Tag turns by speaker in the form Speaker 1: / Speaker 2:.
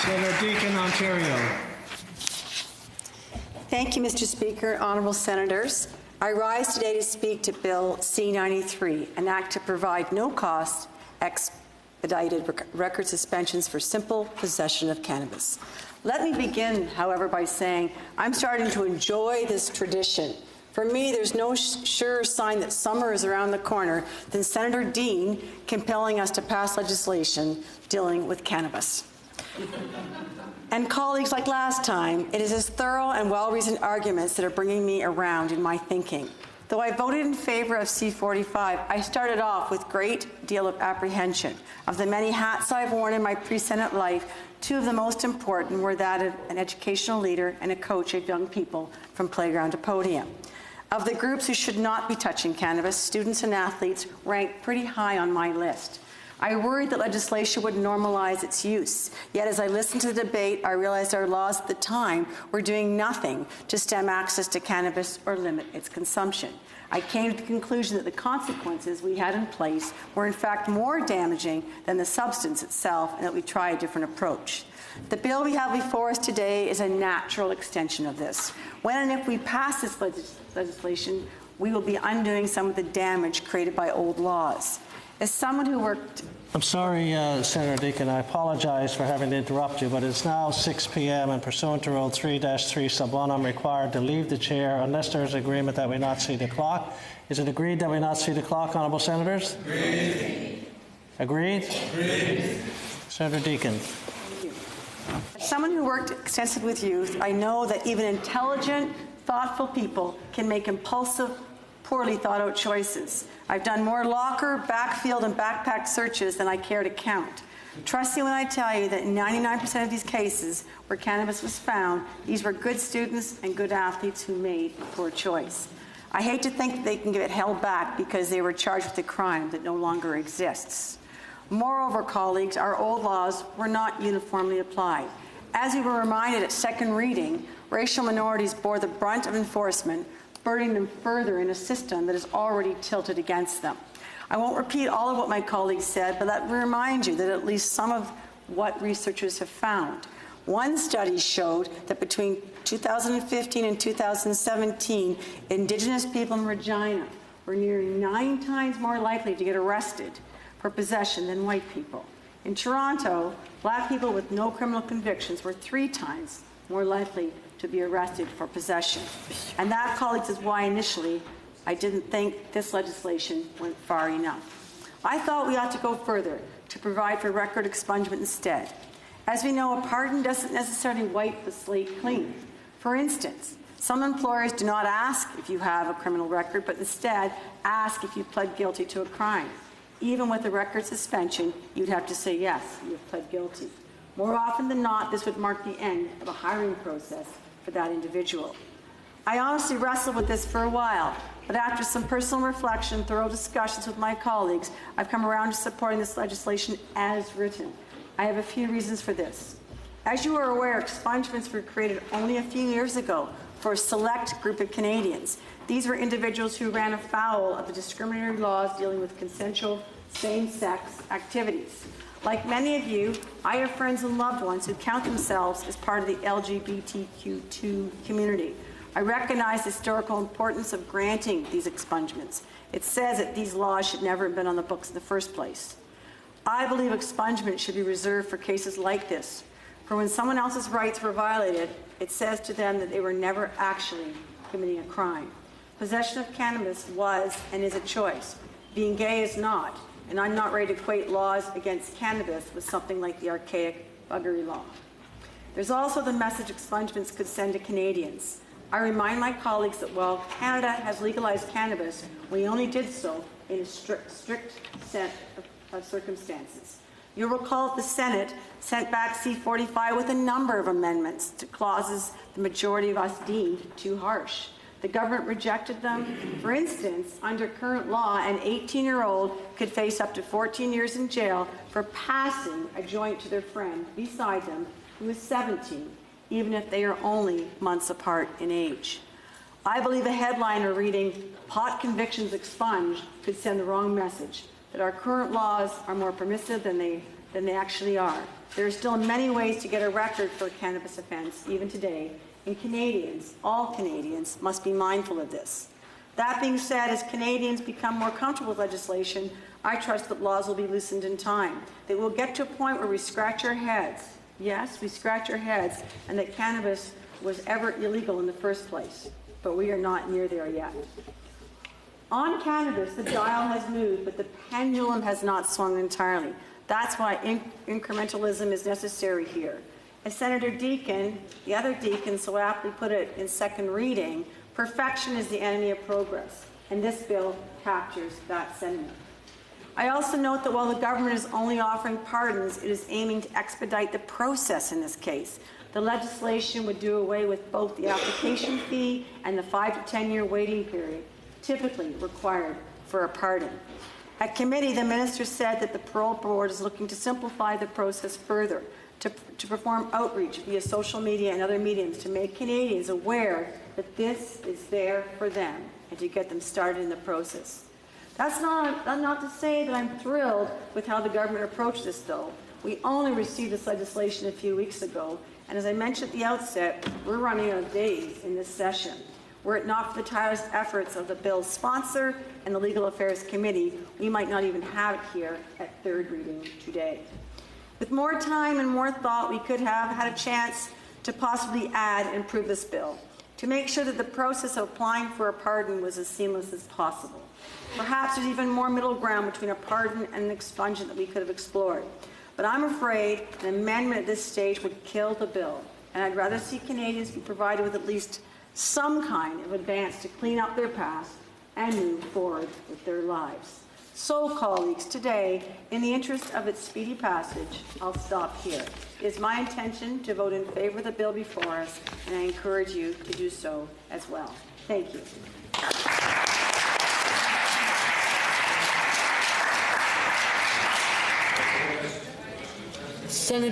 Speaker 1: Senator Deacon, Ontario.
Speaker 2: Thank you, Mr. Speaker. Honourable Senators, I rise today to speak to Bill C-93, an act to provide no-cost expedited record suspensions for simple possession of cannabis. Let me begin, however, by saying I'm starting to enjoy this tradition. For me, there's no surer sign that summer is around the corner than Senator Dean compelling us to pass legislation dealing with cannabis. And colleagues, like last time, it is his thorough and well-reasoned arguments that are bringing me around in my thinking. Though I voted in favour of C-45, I started off with a great deal of apprehension. Of the many hats I've worn in my pre-Senate life, two of the most important were that of an educational leader and a coach of young people from playground to podium. Of the groups who should not be touching cannabis, students and athletes ranked pretty high on my list. I worried that legislation would normalize its use. Yet as I listened to the debate, I realized our laws at the time were doing nothing to stem access to cannabis or limit its consumption. I came to the conclusion that the consequences we had in place were in fact more damaging than the substance itself, and that we try a different approach. The bill we have before us today is a natural extension of this. When and if we pass this legislation, we will be undoing some of the damage created by old laws. As someone who worked...
Speaker 1: I'm sorry, Senator Deacon, I apologize for having to interrupt you, but it's now 6 p.m. and pursuant to Rule 3-3 sub 1, I'm required to leave the chair unless there is agreement that we not see the clock. Is it agreed that we not see the clock, honourable senators? Agreed. Agreed? Agreed. Senator Deacon.
Speaker 2: As someone who worked extensively with youth, I know that even intelligent, thoughtful people can make impulsive, poorly thought out choices. I've done more locker, backfield, and backpack searches than I care to count. Trust me when I tell you that in 99% of these cases where cannabis was found, these were good students and good athletes who made a poor choice. I hate to think that they can get held back because they were charged with a crime that no longer exists. Moreover, colleagues, our old laws were not uniformly applied. As we were reminded at second reading, racial minorities bore the brunt of enforcement, burdening them further in a system that is already tilted against them. I won't repeat all of what my colleagues said, but let me remind you that at least some of what researchers have found. One study showed that between 2015 and 2017, Indigenous people in Regina were nearly 9 times more likely to get arrested for possession than white people. In Toronto, black people with no criminal convictions were 3 times more likely to be arrested for possession. And that, colleagues, is why initially I didn't think this legislation went far enough. I thought we ought to go further to provide for record expungement instead. As we know, a pardon doesn't necessarily wipe the slate clean. For instance, some employers do not ask if you have a criminal record, but instead ask if you pled guilty to a crime. Even with a record suspension, you'd have to say yes, you have pled guilty. More often than not, this would mark the end of a hiring process for that individual. I honestly wrestled with this for a while, but after some personal reflection and thorough discussions with my colleagues, I've come around to supporting this legislation as written. I have a few reasons for this. As you are aware, expungements were created only a few years ago for a select group of Canadians. These were individuals who ran afoul of the discriminatory laws dealing with consensual same-sex activities. Like many of you, I have friends and loved ones who count themselves as part of the LGBTQ2 community. I recognize the historical importance of granting these expungements. It says that these laws should never have been on the books in the first place. I believe expungement should be reserved for cases like this, for when someone else's rights were violated, it says to them that they were never actually committing a crime. Possession of cannabis was and is a choice. Being gay is not. And I'm not ready to equate laws against cannabis with something like the archaic buggery law. There's also the message expungements could send to Canadians. I remind my colleagues that while Canada has legalized cannabis, we only did so in a strict set of circumstances. You'll recall that the Senate sent back C-45 with a number of amendments to clauses the majority of us deemed too harsh. The government rejected them. For instance, under current law, an 18-year-old could face up to 14 years in jail for passing a joint to their friend beside them who is 17, even if they are only months apart in age. I believe a headliner reading "Pot convictions expunged" could send the wrong message. that our current laws are more permissive than they actually are. There are still many ways to get a record for a cannabis offense, even today, and Canadians, all Canadians, must be mindful of this. That being said, as Canadians become more comfortable with legislation, I trust that laws will be loosened in time, that we'll get to a point where we scratch our heads. Yes, we scratch our heads, and that cannabis was ever illegal in the first place, but we are not near there yet. On cannabis, the dial has moved, but the pendulum has not swung entirely. That's why incrementalism is necessary here. As Senator Deacon, the other Deacon, so aptly put it in second reading, perfection is the enemy of progress, and this bill captures that sentiment. I also note that while the government is only offering pardons, it is aiming to expedite the process in this case. The legislation would do away with both the application fee and the 5 to 10 year waiting period typically required for a pardon. At committee, the minister said that the parole board is looking to simplify the process further, to perform outreach via social media and other mediums to make Canadians aware that this is there for them and to get them started in the process. That's not to say that I'm thrilled with how the government approached this, though. We only received this legislation a few weeks ago, and as I mentioned at the outset, we're running out of days in this session. Were it not for the tireless efforts of the bill's sponsor and the Legal Affairs Committee, we might not even have it here at third reading today. With more time and more thought, we could have had a chance to possibly add and improve this bill, to make sure that the process of applying for a pardon was as seamless as possible. Perhaps there's even more middle ground between a pardon and an expungement that we could have explored. But I'm afraid an amendment at this stage would kill the bill, and I'd rather see Canadians be provided with at least some kind of advance to clean up their past and move forward with their lives. So, colleagues, today, in the interest of its speedy passage, I'll stop here. It is my intention to vote in favour of the bill before us, and I encourage you to do so as well. Thank you.
Speaker 3: Senator